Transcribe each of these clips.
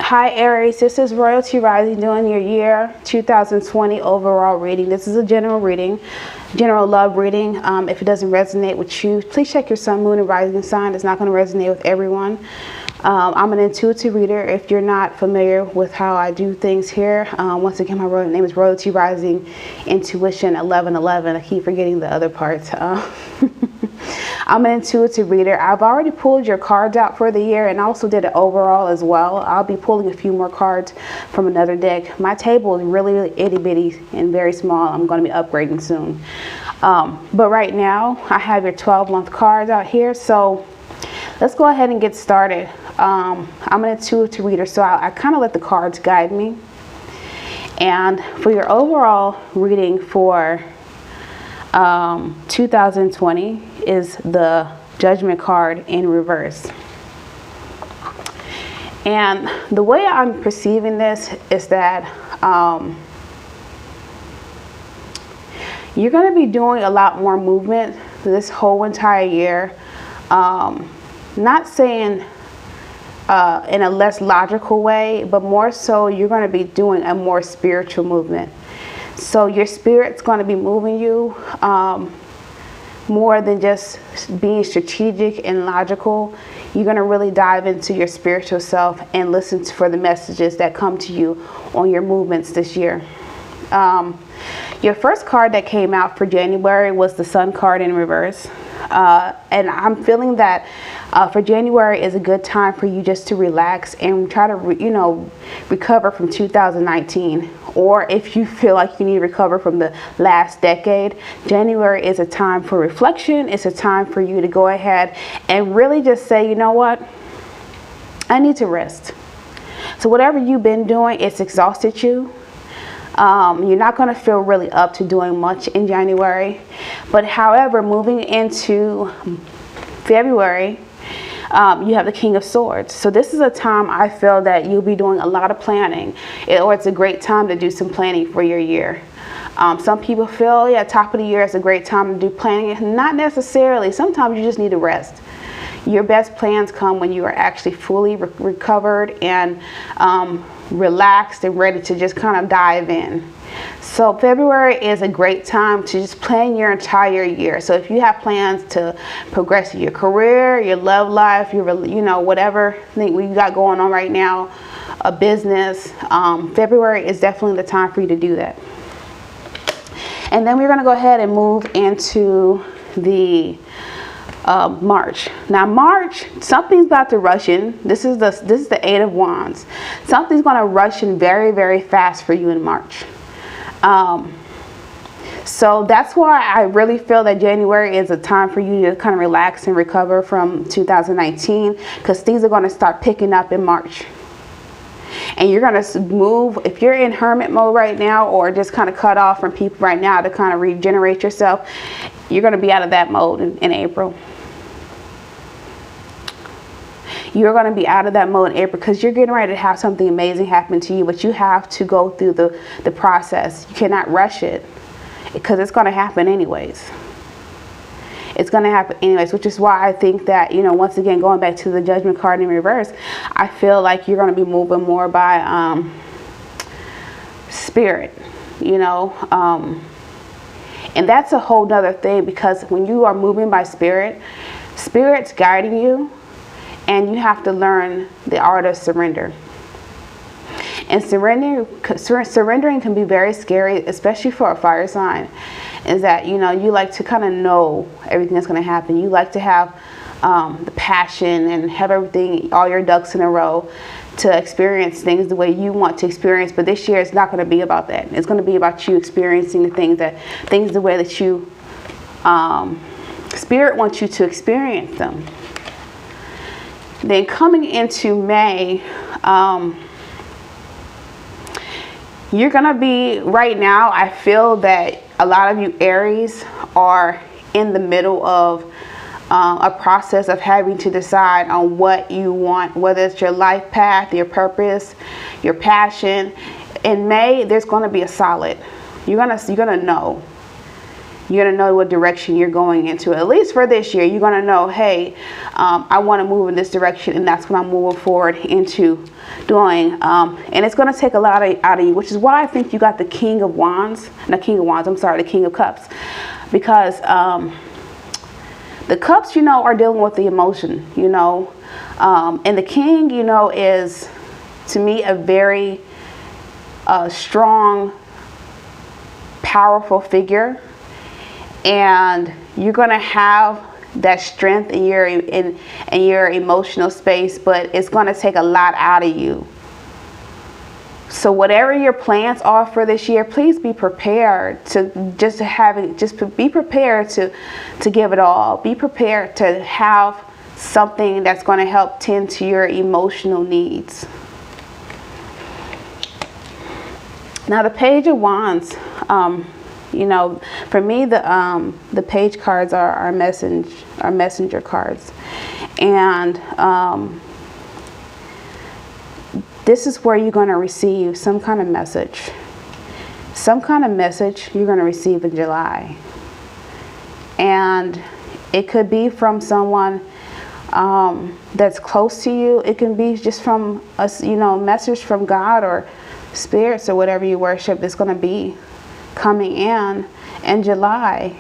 Hi Aries, this is Royalty Rising doing your year 2020 overall reading. This is a general reading, general love reading. If it doesn't resonate with you, please check your sun, moon, and rising sign. It's not going to resonate with everyone. I'm an intuitive reader. If you're not familiar with how I do things here, once again, my name is Royalty Rising Intuition 1111. I keep forgetting the other parts. I'm an intuitive reader. I've already pulled your cards out for the year and also did it overall as well. I'll be pulling a few more cards from another deck. My table is really itty bitty and very small. I'm going to be upgrading soon. But right now I have your 12-month cards out here. So let's go ahead and get started. I'm an intuitive reader, so I kind of let the cards guide me. And for your overall reading for 2020 is the Judgment card in reverse. And the way I'm perceiving this is that you're going to be doing a lot more movement this whole entire year. Not saying in a less logical way, but more so you're going to be doing a more spiritual movement. So your spirit's going to be moving you more than just being strategic and logical. You're going to really dive into your spiritual self and listen for the messages that come to you on your movements this year. Your first card that came out for January was the Sun card in reverse. And I'm feeling that for January is a good time for you just to relax and try to, recover from 2019. Or if you feel like you need to recover from the last decade, January is a time for reflection. It's a time for you to go ahead and really just say, you know what? I need to rest. So whatever you've been doing, it's exhausted you. You're not going to feel really up to doing much in January. But however, moving into February, you have the King of Swords. So this is a time I feel that you'll be doing a lot of planning, or it's a great time to do some planning for your year. Some people feel, top of the year is a great time to do planning. Not necessarily. Sometimes you just need to rest. Your best plans come when you are actually fully recovered and relaxed and ready to just kind of dive in. So February is a great time to just plan your entire year. So if you have plans to progress your career, your love life, your whatever thing we got going on right now, a business, February is definitely the time for you to do that. And then we're going to go ahead and move into the March. Now March, something's about to rush in. This is the Eight of Wands. Something's going to rush in very, very fast for you in March. So that's why I really feel that January is a time for you to kind of relax and recover from 2019, because things are going to start picking up in March. And you're going to move, if you're in hermit mode right now, or just kind of cut off from people right now to kind of regenerate yourself, you're going to be out of that mode in April. You're going to be out of that mode in April because you're getting ready to have something amazing happen to you, but you have to go through the process. You cannot rush it because it's going to happen anyways. It's going to happen anyways, which is why I think that, once again, going back to the Judgment card in reverse, I feel like you're going to be moving more by spirit, and that's a whole nother thing, because when you are moving by spirit, spirit's guiding you. And you have to learn the art of surrender. And surrendering can be very scary, especially for a fire sign. Is that, you like to kind of know everything that's going to happen. You like to have the passion and have everything, all your ducks in a row, to experience things the way you want to experience. But this year it's not going to be about that. It's going to be about you experiencing the things the way that you, spirit wants you to experience them. Then coming into May, you're going to be, right now, I feel that a lot of you Aries are in the middle of a process of having to decide on what you want, whether it's your life path, your purpose, your passion. In May, there's going to be a solid. You're going to know. You're going to know what direction you're going into. At least for this year, you're going to know, hey, I want to move in this direction, and that's what I'm moving forward into doing. And it's going to take a lot out of you, which is why I think you got the King of Wands. Not King of Wands, I'm sorry, the King of Cups. Because the Cups, are dealing with the emotion, and the King, is, to me, a very strong, powerful figure. And you're going to have that strength in your emotional space, but it's going to take a lot out of you. So whatever your plans are for this year, please be prepared to be prepared to give it all. Be prepared to have something that's going to help tend to your emotional needs. Now the Page of Wands, for me, the page cards are our messenger cards, and this is where you're going to receive some kind of message. Some kind of message you're going to receive in July, and it could be from someone that's close to you. It can be just from us, message from God or spirits or whatever you worship. That's going to be coming in July,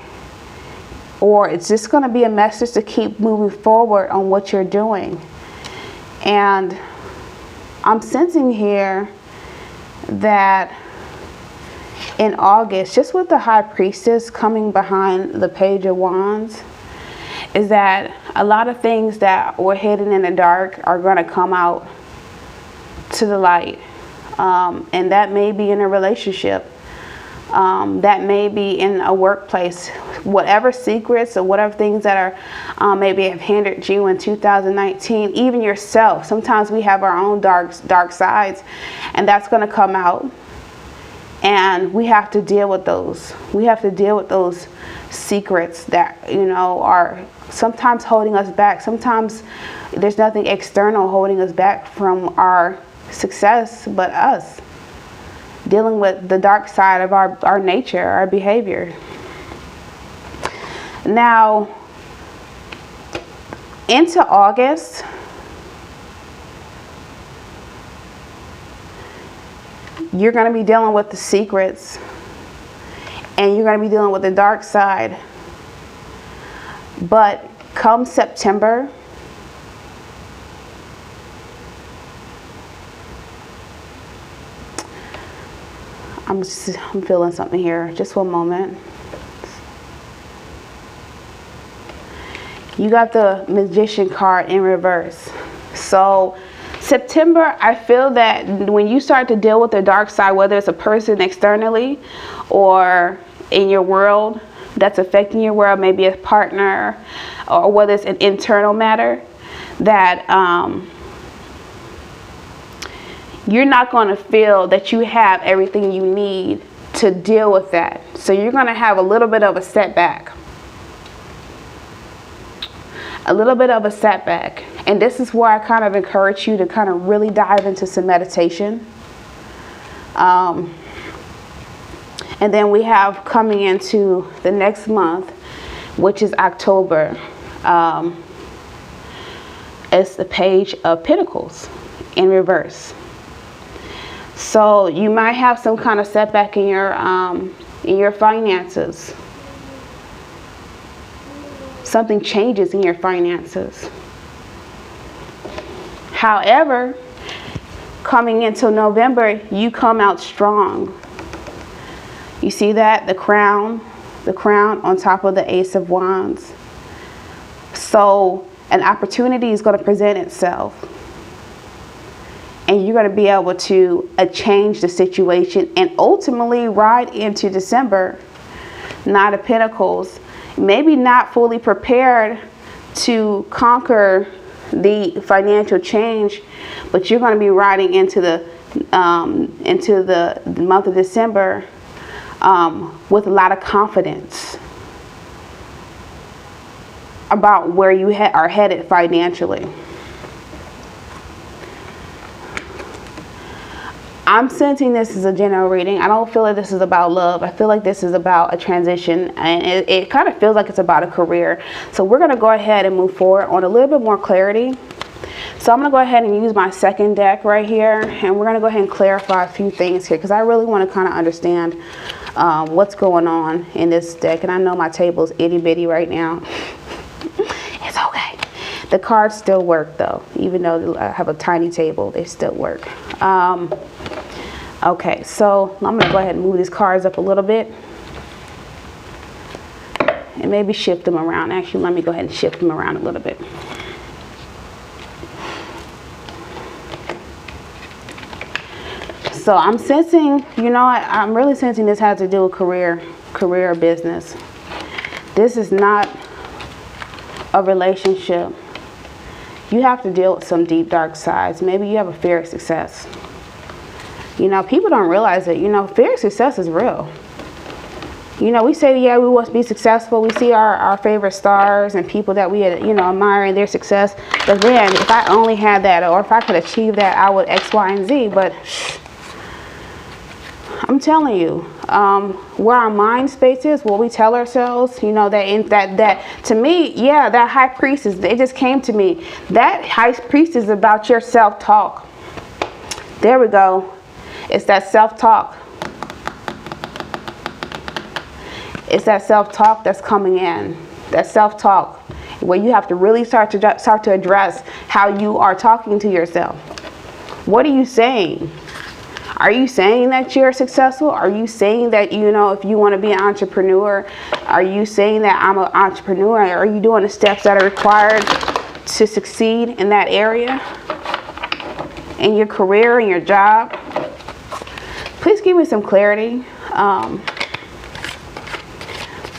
or it's just going to be a message to keep moving forward on what you're doing. And I'm sensing here that in August, just with the High Priestess coming behind the Page of Wands, is that a lot of things that were hidden in the dark are going to come out to the light, and that may be in a relationship. That may be in a workplace. Whatever secrets or whatever things that are maybe have hindered you in 2019, even yourself. Sometimes we have our own dark sides, and that's going to come out, and we have to deal with those. We have to deal with those secrets that are sometimes holding us back. Sometimes there's nothing external holding us back from our success but us. Dealing with the dark side of our nature, our behavior. Now, into August, you're going to be dealing with the secrets, and you're going to be dealing with the dark side. But come September, I'm feeling something here. Just one moment. You got the Magician card in reverse. So September, I feel that when you start to deal with the dark side, whether it's a person externally or in your world that's affecting your world, maybe a partner, or whether it's an internal matter, that you're not going to feel that you have everything you need to deal with that. So you're going to have a little bit of a setback. A little bit of a setback. And this is where I kind of encourage you to kind of really dive into some meditation. And then we have coming into the next month, which is October. It's the Page of Pentacles in reverse. So you might have some kind of setback in your finances. Something changes in your finances. However, coming into November, you come out strong. You see that? The crown on top of the Ace of Wands. So an opportunity is going to present itself. And you're going to be able to change the situation and ultimately ride into December, Knight of Pentacles, maybe not fully prepared to conquer the financial change, but you're going to be riding into the month of December with a lot of confidence about where you are headed financially. I'm sensing this is a general reading. I don't feel like this is about love. I feel like this is about a transition, and it kind of feels like it's about a career. So we're going to go ahead and move forward on a little bit more clarity. So I'm going to go ahead and use my second deck right here, and we're going to go ahead and clarify a few things here, because I really want to kind of understand what's going on in this deck. And I know my table is itty bitty right now. It's okay. The cards still work though, even though I have a tiny table, they still work. Okay, so I'm gonna go ahead and move these cards up a little bit and maybe shift them around. Actually, let me go ahead and shift them around a little bit. So I'm sensing, you know, I'm really sensing this has to do with career or business. This is not a relationship. You have to deal with some deep, dark sides. Maybe you have a fear of success. You know, people don't realize that, you know, fear of success is real. You know, we say, yeah, we want to be successful. We see our favorite stars and people that we, you know, admire in their success. But then, if I only had that, or if I could achieve that, I would X, Y, and Z. But I'm telling you, where our mind space is, what we tell ourselves, you know, that to me, yeah, that high priestess, it just came to me. That high priestess is about your self-talk. There we go. It's that self-talk. It's that self-talk that's coming in. That self-talk where you have to really start to address how you are talking to yourself. What are you saying? Are you saying that you're successful? Are you saying that, you know, if you want to be an entrepreneur, are you saying that I'm an entrepreneur? Are you doing the steps that are required to succeed in that area? In your career, in your job? Please give me some clarity.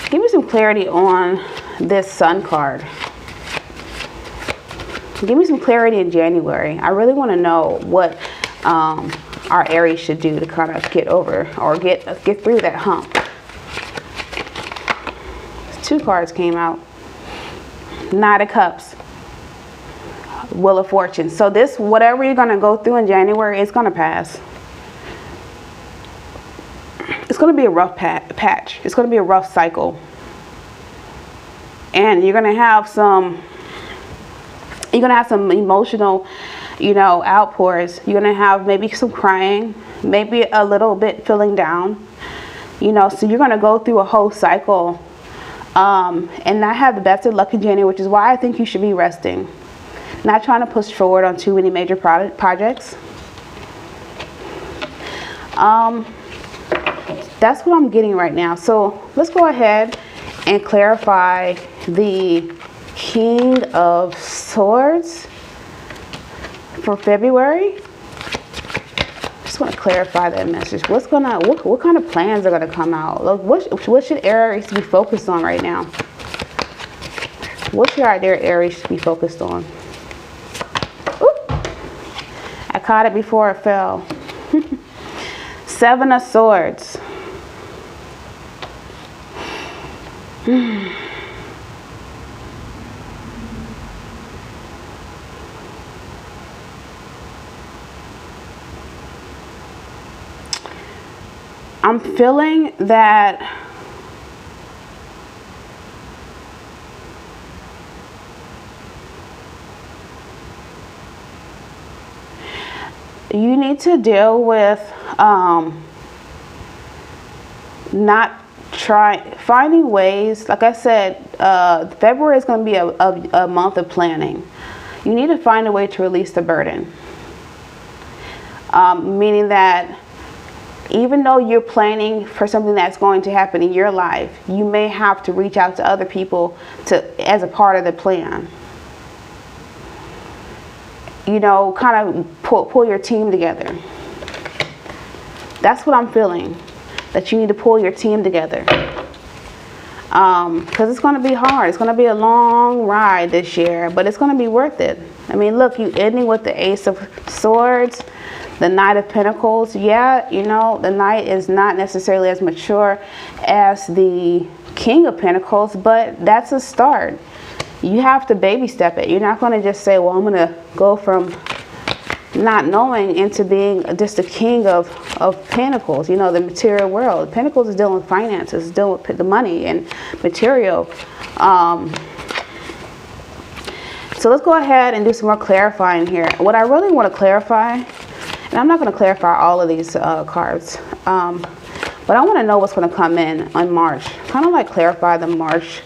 Give me some clarity on this Sun card. Give me some clarity in January. I really want to know what our Aries should do to kind of get over or get through that hump. 2 cards came out. Knight of Cups. Wheel of Fortune. So this, whatever you're going to go through in January, it's going to pass. It's going to be a rough patch. It's going to be a rough cycle. And you're going to have some emotional, you know, outpours. You're going to have maybe some crying, maybe a little bit feeling down, you know, so you're going to go through a whole cycle and not have the best of luck in January, which is why I think you should be resting. Not trying to push forward on too many major projects. That's what I'm getting right now. So let's go ahead and clarify the King of Swords for February. Just want to clarify that message. What kind of plans are gonna come out? Like what should Aries be focused on right now? What should our dear Aries be focused on? Ooh, I caught it before it fell. 7 of Swords. I'm feeling that you need to deal with finding ways. Like I said, February is going to be a month of planning. You need to find a way to release the burden. Meaning that even though you're planning for something that's going to happen in your life, you may have to reach out to other people as a part of the plan. You know, kind of pull your team together. That's what I'm feeling. That you need to pull your team together. Because it's going to be hard. It's going to be a long ride this year, but it's going to be worth it. I mean, look, you ending with the Ace of Swords, the Knight of Pentacles. Yeah, you know, the Knight is not necessarily as mature as the King of Pentacles, but that's a start. You have to baby step it. You're not going to just say, well, I'm going to go from not knowing into being just the king of pentacles, you know, the material world. Pentacles is dealing with finances, is dealing with the money and material. So let's go ahead and do some more clarifying here. What I really want to clarify, and I'm not going to clarify all of these cards, but I want to know what's going to come in on March. Kind of like clarify the March,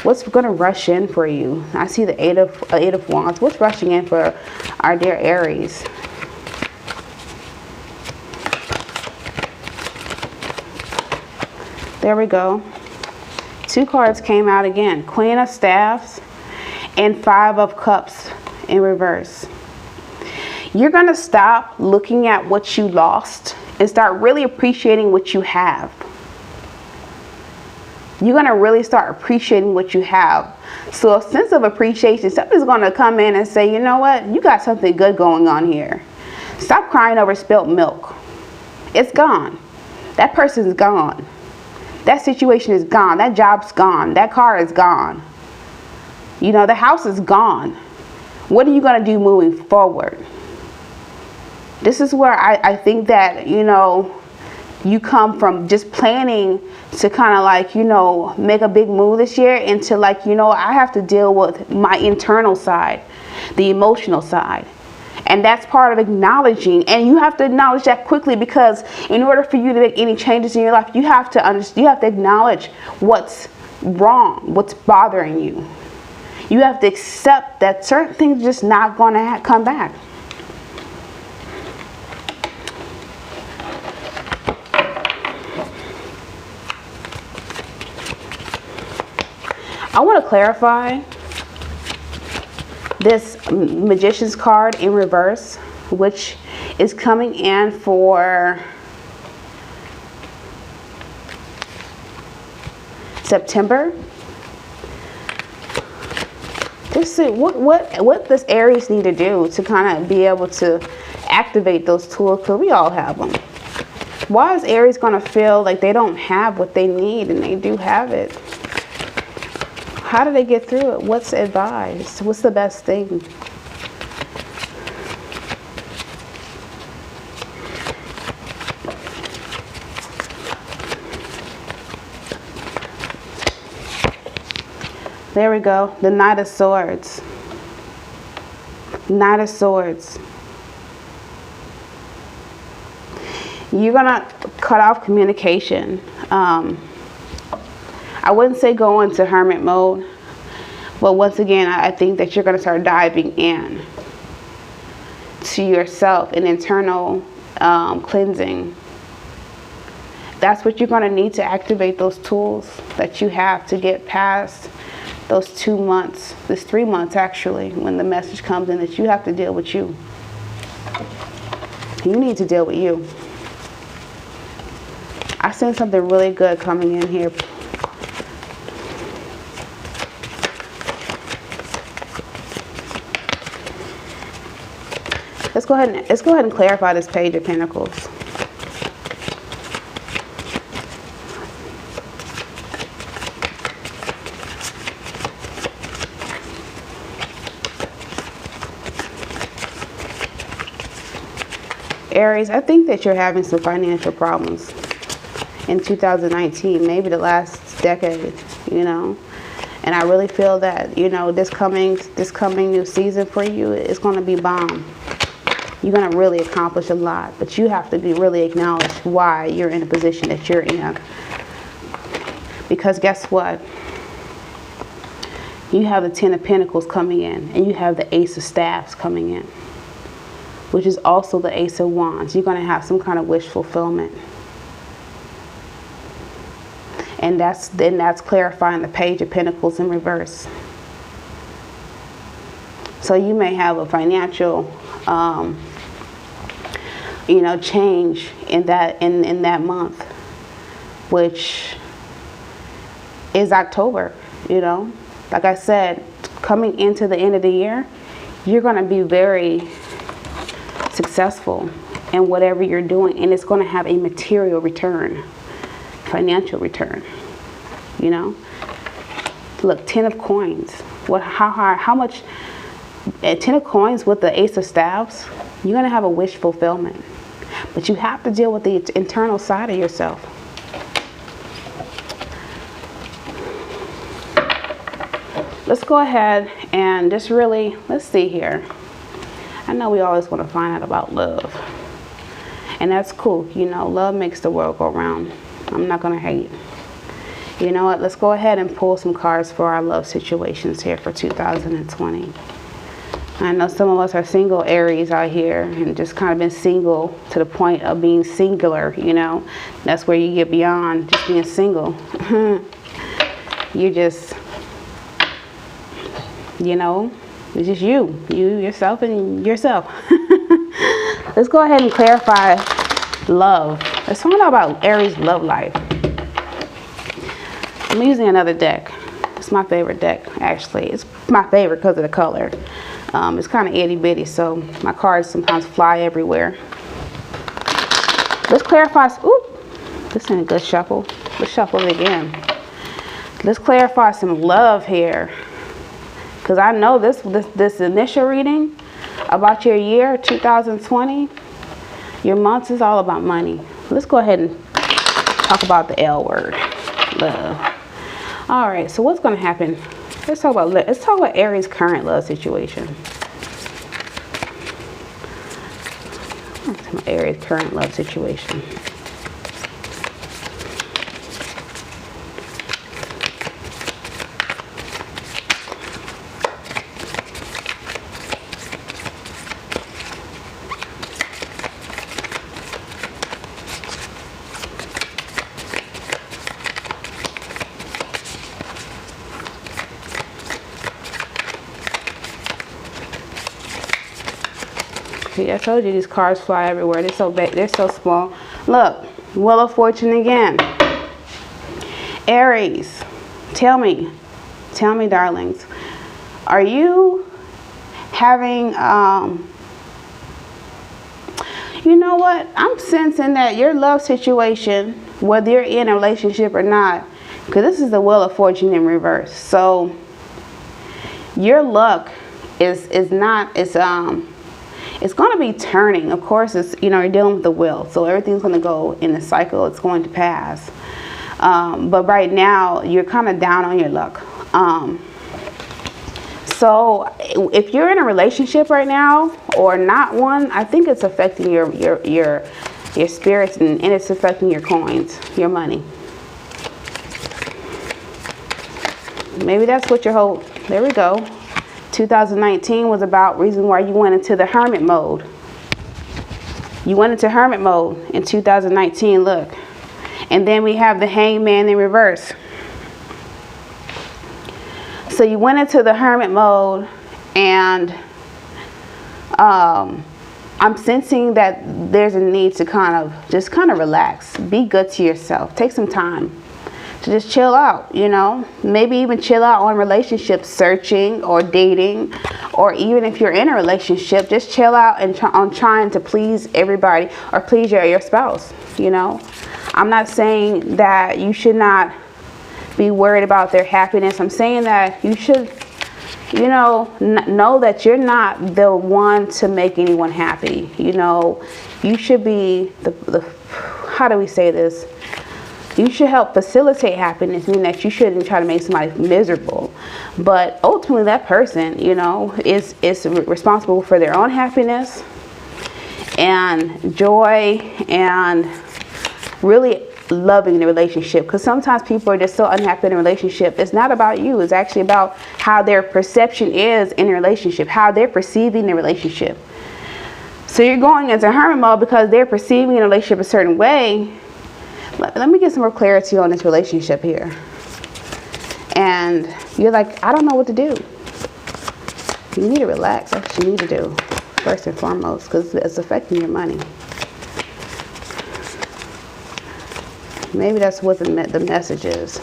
what's going to rush in for you. I see the Eight of Wands. What's rushing in for our dear Aries? There we go. Two cards came out again. Queen of Staffs and Five of Cups in reverse. You're going to stop looking at what you lost and start really appreciating what you have. You're going to really start appreciating what you have. So a sense of appreciation, somebody's going to come in and say, you know what, you got something good going on here. Stop crying over spilt milk. It's gone. That person's gone. That situation is gone. That job's gone. That car is gone. You know, the house is gone. What are you going to do moving forward? This is where I think that, you know, you come from just planning to kind of like, you know, make a big move this year into like, you know, I have to deal with my internal side, the emotional side. And that's part of acknowledging, and you have to acknowledge that quickly, because in order for you to make any changes in your life, you have to understand, you have to acknowledge what's wrong, what's bothering you. You have to accept that certain things are just not going to come back. I want to clarify this Magician's card in reverse, which is coming in for September. This is what does Aries need to do to kind of be able to activate those tools, because we all have them. Why is Aries going to feel like they don't have what they need and they do have it? How do they get through it? What's advised? What's the best thing? There we go. The Knight of Swords. Knight of Swords. You're going to cut off communication. I wouldn't say go into hermit mode, but once again, I think that you're going to start diving in to yourself, an internal cleansing. That's what you're going to need to activate those tools that you have to get past those 2 months, this 3 months actually, when the message comes in that you have to deal with you. You need to deal with you. I sense something really good coming in here. Let's go ahead and clarify this Page of Pentacles. Aries, I think that you're having some financial problems in 2019, maybe the last decade, you know. And I really feel that, you know, this coming new season for you is going to be bomb. You're going to really accomplish a lot, but you have to really acknowledge why you're in the position that you're in. Because guess what? You have the Ten of Pentacles coming in, and you have the Ace of Staffs coming in, which is also the Ace of Wands. You're going to have some kind of wish fulfillment. And that's clarifying the Page of Pentacles in reverse. So you may have a financial you know, change in that month, which is October. You know, like I said, coming into the end of the year, you're going to be very successful in whatever you're doing, and it's going to have a material return, financial return. You know, look, 10 of Coins. How much at 10 of coins with the Ace of Staves, you're going to have a wish fulfillment. But you have to deal with the internal side of yourself. Let's go ahead and just really, let's see here. I know we always want to find out about love. And that's cool. You know, love makes the world go round. I'm not going to hate. You know what? Let's go ahead and pull some cards for our love situations here for 2020. I know some of us are single Aries out here and just kind of been single to the point of being singular, you know. That's where you get beyond just being single. You just, you know, it's just you, yourself, and yourself. Let's go ahead and clarify love. Let's find out about Aries' love life. I'm using another deck. It's my favorite deck, actually. It's my favorite because of the color. It's kind of itty bitty, so my cards sometimes fly everywhere. Let's clarify. Oop, this ain't a good shuffle. Let's shuffle it again. Let's clarify some love here, because I know this initial reading about your year 2020, your months is all about money. Let's go ahead and talk about the L word, love. All right, so what's going to happen? Let's talk about Aries' current love situation. Aries' current love situation. See, I told you these cards fly everywhere. They're so big. They're so small. Look, Wheel of Fortune again. Aries, tell me, darlings, are you having, you know what? I'm sensing that your love situation, whether you're in a relationship or not, because this is the Wheel of Fortune in reverse. So your luck is it's going to be turning. Of course, it's, you know, you're dealing with the wheel, so everything's going to go in a cycle. It's going to pass. But right now, you're kind of down on your luck. So if you're in a relationship right now or not one, I think it's affecting your spirits, and it's affecting your coins, your money. Maybe that's what your whole, there we go. 2019 was about reason why you went into the hermit mode. You went into hermit mode in 2019, look. And then we have the Hangman in reverse. So you went into the hermit mode, and I'm sensing that there's a need to kind of relax. Be good to yourself. Take some time to just chill out, you know. Maybe even chill out on relationship searching or dating, or even if you're in a relationship, just chill out and on trying to please everybody or please your spouse, you know. I'm not saying that you should not be worried about their happiness. I'm saying that you should, you know that you're not the one to make anyone happy. You know, you should be the how do we say this? You should help facilitate happiness, meaning that you shouldn't try to make somebody miserable. But ultimately, that person, you know, is responsible for their own happiness and joy and really loving the relationship. Because sometimes people are just so unhappy in a relationship. It's not about you. It's actually about how their perception is in a relationship, how they're perceiving the relationship. So you're going into hermit mode because they're perceiving a relationship a certain way. Let me get some more clarity on this relationship here. And you're like, I don't know what to do. You need to relax. That's what you need to do, first and foremost, because it's affecting your money. Maybe that's what the message is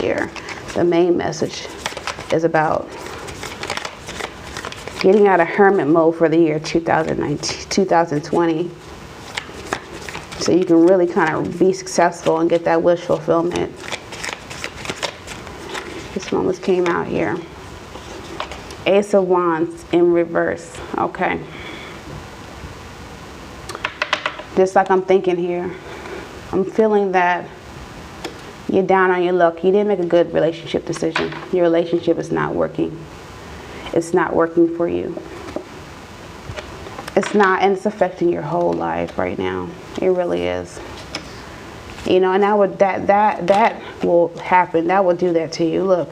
here. The main message is about getting out of hermit mode for the year 2020. So you can really kind of be successful and get that wish fulfillment. This one came out here. Ace of Wands in reverse. Okay. Just like I'm thinking here. I'm feeling that you're down on your luck. You didn't make a good relationship decision. Your relationship is not working. It's not working for you. It's not, and it's affecting your whole life right now. It really is. You know, and that will happen. That will do that to you. Look.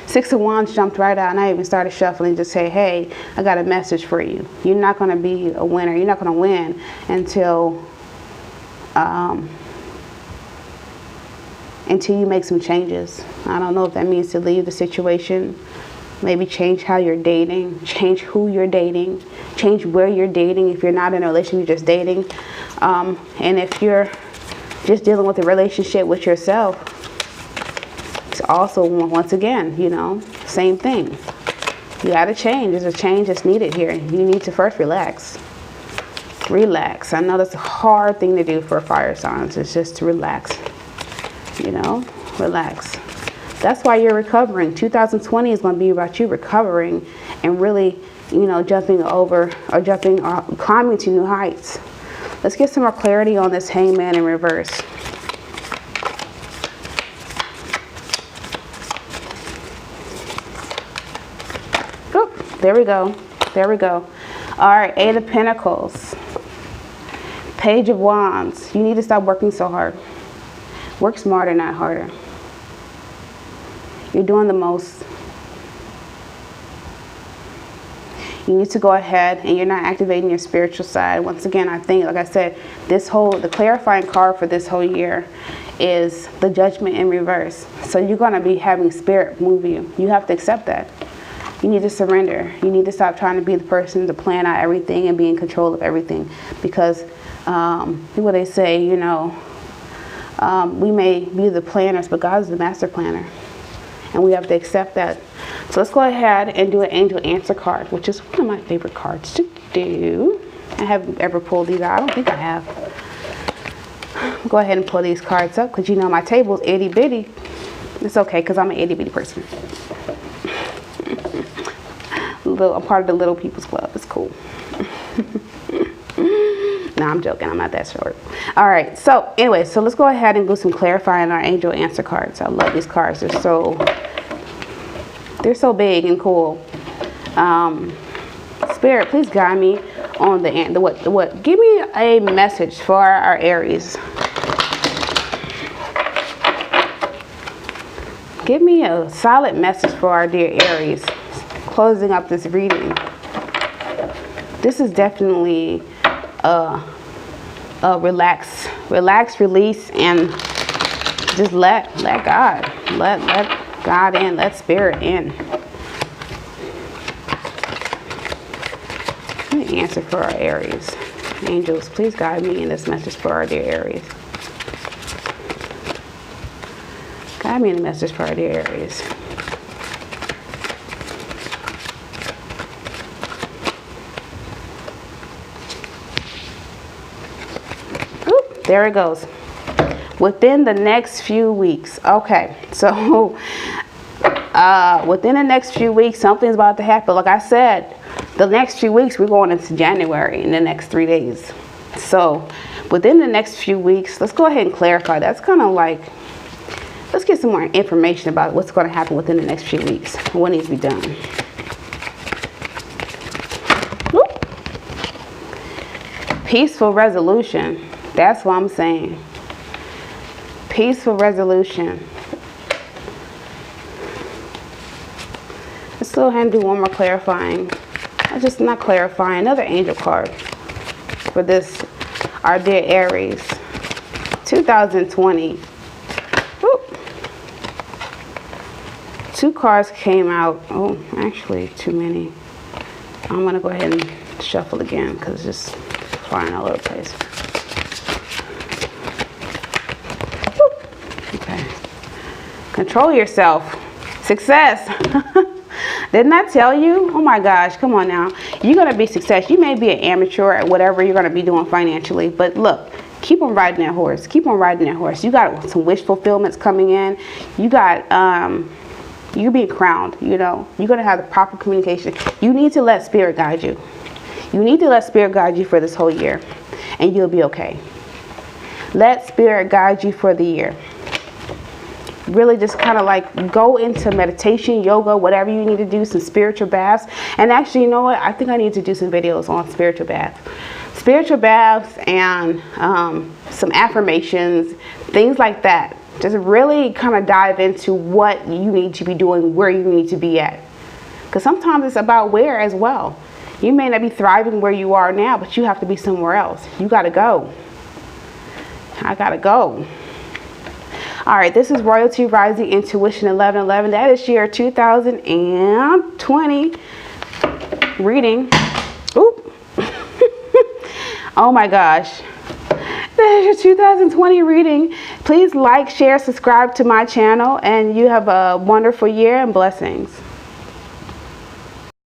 Six of Wands jumped right out, and I even started shuffling to say, hey, I got a message for you. You're not going to be a winner. You're not going to win until you make some changes. I don't know if that means to leave the situation, maybe change how you're dating, change who you're dating, change where you're dating. If you're not in a relationship, you're just dating. And if you're just dealing with a relationship with yourself, it's also, once again, you know, same thing. You got to change. There's a change that's needed here. You need to first relax. Relax. I know that's a hard thing to do for fire signs. It's just to relax. You know, relax. That's why you're recovering. 2020 is going to be about you recovering and really, you know, jumping over or climbing to new heights. Let's get some more clarity on this Hangman in reverse. There we go. There we go. All right, Eight of Pentacles. Page of Wands. You need to stop working so hard. Work smarter, not harder. You're doing the most. You need to go ahead, and you're not activating your spiritual side. Once again, I think, like I said, the clarifying card for this whole year is the Judgment in reverse. So you're going to be having spirit move you. You have to accept that. You need to surrender. You need to stop trying to be the person to plan out everything and be in control of everything. Because what they say, you know, we may be the planners, but God is the master planner. And we have to accept that. So let's go ahead and do an angel answer card, which is one of my favorite cards to do. I haven't ever pulled these out. I don't think I have. I'll go ahead and pull these cards up because, you know, my table is itty bitty. It's okay because I'm an itty bitty person. I'm part of the little people's club. It's cool. No, I'm joking. I'm not that short. All right. So anyway, so let's go ahead and do some clarifying our angel answer cards. I love these cards. They're so big and cool. Spirit, please guide me on the what? Give me a message for our Aries. Give me a solid message for our dear Aries. Closing up this reading. This is definitely a relax, release, and just let God, let God in, let spirit in. Let me answer for our Aries. Angels, please guide me in this message for our dear Aries. Guide me in the message for our dear Aries. There it goes. Within the next few weeks. Okay, so within the next few weeks, something's about to happen. Like I said, the next few weeks, we're going into January in the next 3 days. So within the next few weeks, let's go ahead and clarify. That's kind of like, let's get some more information about what's going to happen within the next few weeks. What needs to be done. Whoop. Peaceful resolution. That's what I'm saying. Peaceful resolution. Let's go ahead and do one more clarifying. Just not clarifying. Another angel card for this, our dear Aries. 2020. Whoop. 2 cards came out. Oh, actually, too many. I'm going to go ahead and shuffle again because it's just flying all over the place. Control yourself. Success. Didn't I tell you? Oh my gosh, come on now. You're going to be success. You may be an amateur at whatever you're going to be doing financially, but look, keep on riding that horse. Keep on riding that horse. You got some wish fulfillments coming in. You got You're being crowned, you know. You're going to have the proper communication. You need to let spirit guide you. You need to let spirit guide you for this whole year, and you'll be okay. Let spirit guide you for the year. Really just kind of like go into meditation, yoga, whatever you need to do, some spiritual baths. And actually, you know what? I think I need to do some videos on spiritual baths. Spiritual baths and some affirmations, things like that. Just really kind of dive into what you need to be doing, where you need to be at. Because sometimes it's about where as well. You may not be thriving where you are now, but you have to be somewhere else. You got to go. I got to go. All right, this is Royalty Rising Intuition 1111. That is your 2020 reading. Oop. Oh my gosh. That is your 2020 reading. Please like, share, subscribe to my channel, and you have a wonderful year and blessings.